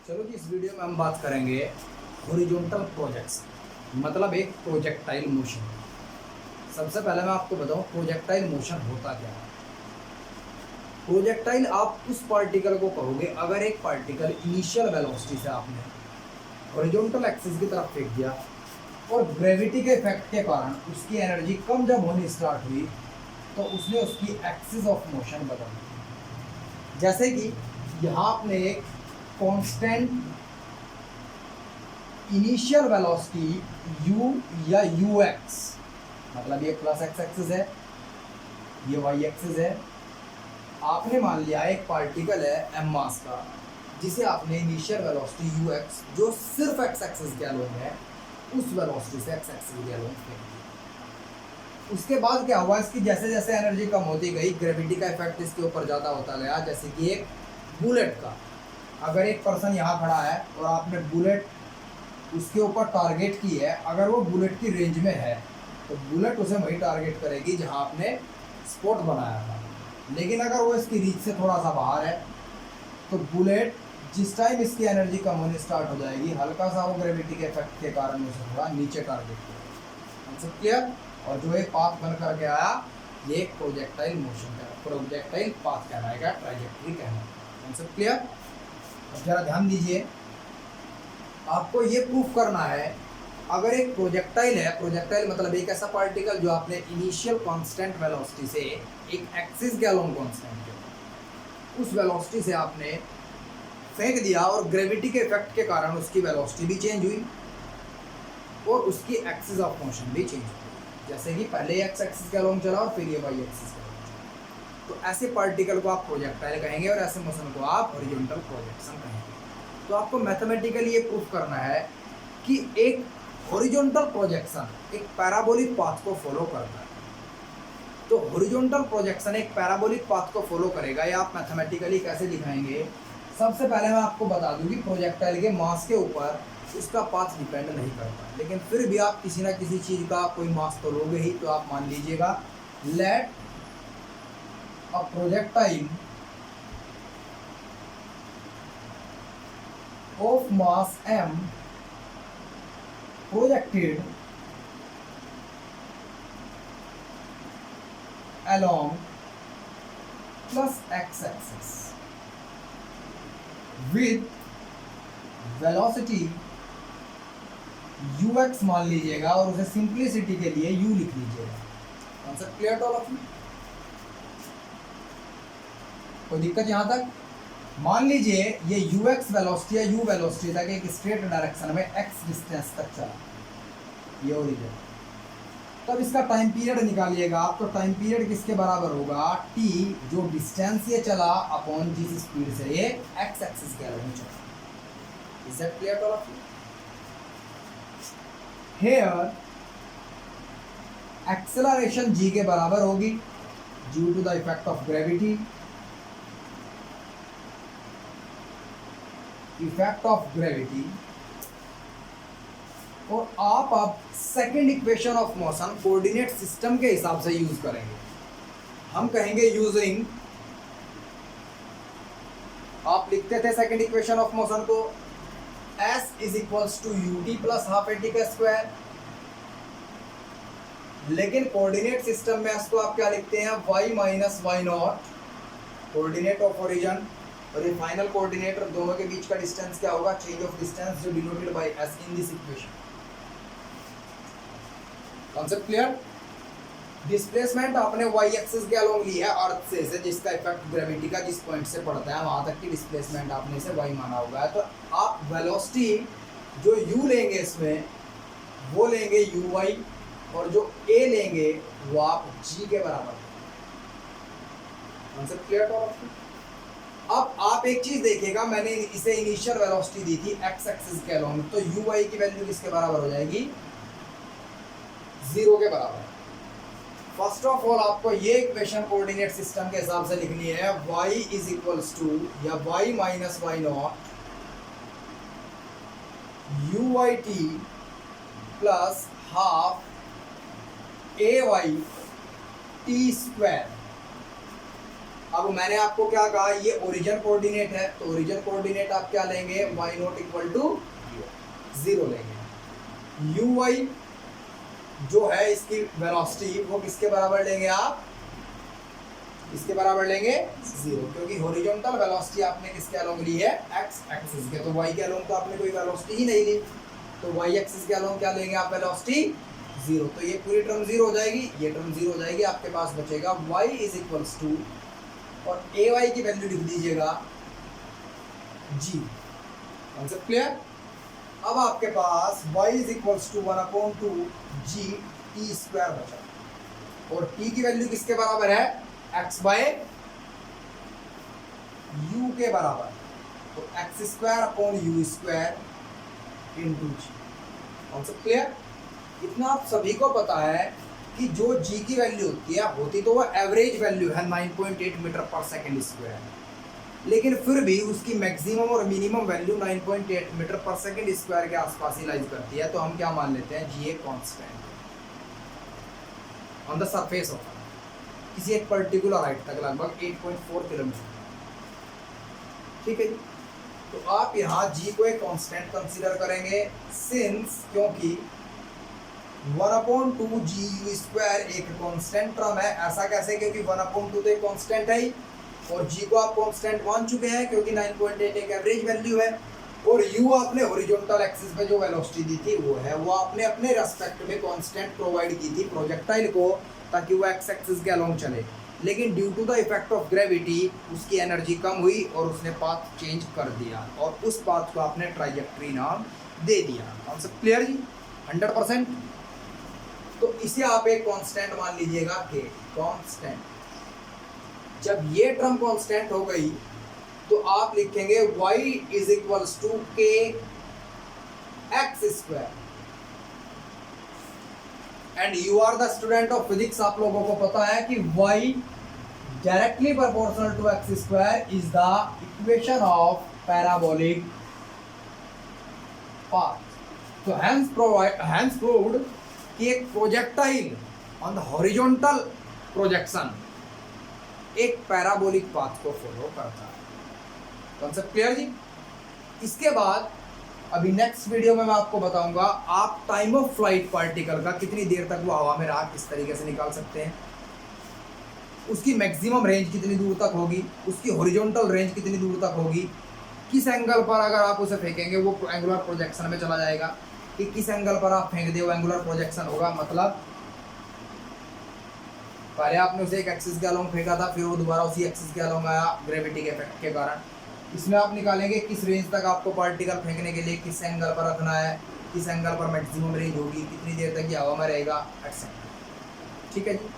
चलो जी, इस वीडियो में हम बात करेंगे हॉरिजॉन्टल प्रोजेक्ट्स, मतलब एक प्रोजेक्टाइल मोशन। सबसे पहले मैं आपको बताऊं प्रोजेक्टाइल मोशन होता क्या है। प्रोजेक्टाइल आप उस पार्टिकल को कहोगे अगर एक पार्टिकल इनिशियल वेलोसिटी से आपने हॉरिजॉन्टल एक्सिस की तरफ फेंक दिया और ग्रेविटी के इफेक्ट के कारण उसकी एनर्जी कम जब होनी स्टार्ट हुई तो उसने उसकी एक्सिस ऑफ मोशन बदल दी। जैसे कि यहाँ आपने एक कांस्टेंट इनिशियल वेलोसिटी u या ux, मतलब ये प्लस एक्स एक्सिस है, ये वाई एक्सिस है। आपने मान लिया एक पार्टिकल है m मास का, जिसे आपने इनिशियल वेलोसिटी ux जो सिर्फ एक्स एक्सिस के अलोंग है उस वेलोसिटी से एक्स एक्सिस के अलोंग फेंक दिया। उसके बाद क्या हुआ, इसकी जैसे जैसे एनर्जी कम होती गई ग्रेविटी का इफेक्ट इसके ऊपर ज़्यादा होता गया। जैसे कि एक बुलेट का, अगर एक पर्सन यहाँ खड़ा है और आपने बुलेट उसके ऊपर टारगेट की है, अगर वो बुलेट की रेंज में है तो बुलेट उसे वही टारगेट करेगी जहाँ आपने स्पॉट बनाया था। लेकिन अगर वो इसकी रीच से थोड़ा सा बाहर है तो बुलेट जिस टाइम इसकी एनर्जी कम होनी स्टार्ट हो जाएगी, हल्का सा वो ग्रेविटी के इफेक्ट के कारण उसे थोड़ा नीचे टारगेट करेगा। Answer clear? और जो एक पाथ बन करके आया ये एक प्रोजेक्टाइल मोशन का प्रोजेक्टाइल पाथ कहलाएगा, ट्रैजेक्टरी कहलाएगा। Answer clear? अब जरा ध्यान दीजिए, आपको ये प्रूफ करना है अगर एक प्रोजेक्टाइल है, प्रोजेक्टाइल मतलब एक ऐसा पार्टिकल जो आपने इनिशियल कांस्टेंट वेलोसिटी से एक एक्सिस के अलोंग कांस्टेंट है उस वेलोसिटी से आपने फेंक दिया और ग्रेविटी के इफेक्ट के कारण उसकी वेलोसिटी भी चेंज हुई और उसकी एक्सिस ऑफ मोशन भी चेंज हुई। जैसे कि पहले एक्स एक्सिस के अलोंग चला और फिर ये वाई एक्सिस के अलोंग चला। तो ऐसे पार्टिकल को आप प्रोजेक्टाइल कहेंगे और ऐसे मोशन को आप हॉरिजॉन्टल प्रोजेक्शन कहेंगे। तो आपको मैथमेटिकली ये प्रूफ करना है कि एक हॉरिजॉन्टल प्रोजेक्शन एक पैराबोलिक पाथ को फॉलो करता है। तो हॉरिजॉन्टल प्रोजेक्शन एक पैराबोलिक पाथ को फॉलो करेगा, या आप मैथमेटिकली कैसे दिखाएंगे। सबसे पहले मैं आपको बता दूं कि प्रोजेक्टाइल के मास के ऊपर उसका पाथ डिपेंड नहीं करता, लेकिन फिर भी आप किसी ना किसी चीज़ का कोई मास तो लोगे ही। तो आप मान लीजिएगा let a projectile of mass m projected along plus x-axis with velocity ux मान लीजिएगा और उसे सिंप्लिसिटी के लिए u लिख लीजिएगा। Concept clear to all of you? कोई दिक्कत यहाँ तक? मान लीजिए ये ux वेलोसिटी या u वेलोसिटी तक एक स्ट्रेट डायरेक्शन में x डिस्टेंस तक चला, ये ओरिजिन। तब इसका टाइम पीरियड निकालिएगा आप, तो टाइम पीरियड किसके बराबर होगा, t जो डिस्टेंस ये चला अपॉन जिस स्पीड से ये x एक्सिस के अलोंग चला। Is that clear to all of you? Here acceleration g के बराबर होगी due to the effect of gravity, effect of gravity. और आप अब second equation of motion coordinate system के हिसाब से यूज करेंगे। हम कहेंगे यूजिंग, आप लिखते थे सेकेंड इक्वेशन ऑफ मोशन को s is equals to ut plus half at का स्क्वायर, लेकिन कोऑर्डिनेट सिस्टम में इसको आप क्या लिखते हैं, y minus y not coordinate of origin, और ये फाइनल कोऑर्डिनेटर दोनों के बीच का डिस्टेंस क्या होगा, चेंज ऑफ डिस्टेंस, जो denoted by s in this equation. Concept clear? Displacement आपने y एक्सिस के अलोंग ली है अर्थ से जिसका इफेक्ट ग्रेविटी का जिस पॉइंट से पड़ता है वहां तक की डिस्प्लेसमेंट आपने इसे y माना हुआ है। तो आप वेलोसिटी जो u लेंगे इसमें वो लेंगे uy, और जो a लेंगे वो आप g के बराबर। Concept clear to all of you? अब आप एक चीज देखिएगा, मैंने इसे इनिशियल वेलोसिटी दी थी x एक्सिस के अलोंग, तो uy की वैल्यू किसके बराबर हो जाएगी, 0 के बराबर। फर्स्ट ऑफ ऑल आपको ये इक्वेशन कोऑर्डिनेट सिस्टम के हिसाब से लिखनी है, y इज इक्वल्स टू या y minus y not uyt plus half ay t square अब मैंने आपको क्या कहा, ये ओरिजिन कोऑर्डिनेट है, तो ओरिजिन कोऑर्डिनेट आप क्या लेंगे, y नॉट इक्वल टू 0 लेंगे। यू वाई जो है इसकी वेलोसिटी वो किसके बराबर लेंगे आप, इसके बराबर लेंगे 0, क्योंकि हॉरिजॉन्टल वेलोसिटी आपने किसके अलोंग ली है, एक्स एक्सिस के, तो वाई के अलोंग तो आपने कोई वेलोसिटी ही नहीं ली, तो वाई एक्सिस के अलोंग क्या लेंगे आप, वेलोसिटी 0। तो ये पूरी टर्म 0 हो जाएगी, ये टर्म 0 हो जाएगी, आपके पास बचेगा y इज इक्वल्स टू, और ए वाई की वैल्यू लिख दीजिएगा g। Concept clear. अब आपके पास y is equals to 1/2 g t square बचा, और t की वैल्यू किसके बराबर है, x बाय u के बराबर, तो x square upon u square into g. Concept clear. इतना आप सभी को पता है कि जो g की वैल्यू होती तो वह एवरेज वैल्यू है 9.8 मीटर पर सेकेंड स्क्वायर, लेकिन फिर भी उसकी मैक्सिमम और मिनिमम वैल्यू 9.8 मीटर पर सेकेंड स्क्वायर के आसपास ही लाइज करती है, तो हम क्या मान लेते हैं, g a constant on the surface of किसी एक पर्टिकुलर हाइट तक, लगभग 8.4 किलोमीटर। ठीक है जी। तो आप यहाँ जी को एक कांस्टेंट कंसीडर करेंगे, सिंस क्योंकि 1/2 जी यू स्क्वायर एक कांस्टेंट टर्म है। ऐसा कैसे, क्योंकि 1/2 तो एक कांस्टेंट है ही, और जी को आप कांस्टेंट मान चुके हैं क्योंकि 9.8 एक एवरेज वैल्यू है, और यू आपने हॉरिजॉन्टल एक्सिस पे जो वेलोसिटी दी थी वो है, वो आपने अपने रेस्पेक्ट में कांस्टेंट प्रोवाइड की थी प्रोजेक्टाइल को, ताकि वो एक्स एक्सिस के अलोंग चले, लेकिन due to the effect of gravity उसकी एनर्जी कम हुई और उसने पाथ चेंज कर दिया, और उस पाथ को आपने ट्राइजेक्टरी नाम दे दिया। कॉन्सेप्ट क्लियर जी, 100%। तो इसे आप एक कांस्टेंट मान लीजिएगा के, कांस्टेंट। जब ये टर्म कांस्टेंट हो गई तो आप लिखेंगे y is equals to k x square, and you are the student of physics, आप लोगों को पता है कि y directly proportional to x square is the equation of parabolic path. तो हैंस प्रूव्ड कि एक projectile on the horizontal projection एक पैराबोलिक पाथ को फॉलो करता है। कॉन्सेप्ट क्लियर जी। इसके बाद अभी नेक्स्ट वीडियो में मैं आपको बताऊंगा आप टाइम ऑफ फ्लाइट पार्टिकल का, कितनी देर तक वो हवा में रहा, किस तरीके से निकाल सकते हैं, उसकी मैक्सिमम रेंज कितनी दूर तक होगी, उसकी हॉरिजॉन्टल रेंज कितनी दूर तक होगी, किस एंगल पर अगर आप उसे फेंकेंगे वो एंगुलर प्रोजेक्शन में चला जाएगा, कि किस एंगल पर आप फेंक दे वो एंगुलर प्रोजेक्शन होगा। मतलब पहले आपने उसे एक एक्सिस के अलोंग फेंका था, फिर वो दोबारा उसी एक्सिस के अलोंग आया ग्रेविटी के इफेक्ट के कारण। इसमें आप निकालेंगे किस रेंज तक आपको पार्टिकल फेंकने के लिए किस एंगल पर रखना है, किस एंगल पर मैक्सिमम रेंज होगी, कितनी देर तक ये हवा में रहेगा, एक्सेट्रा। ठीक है जी।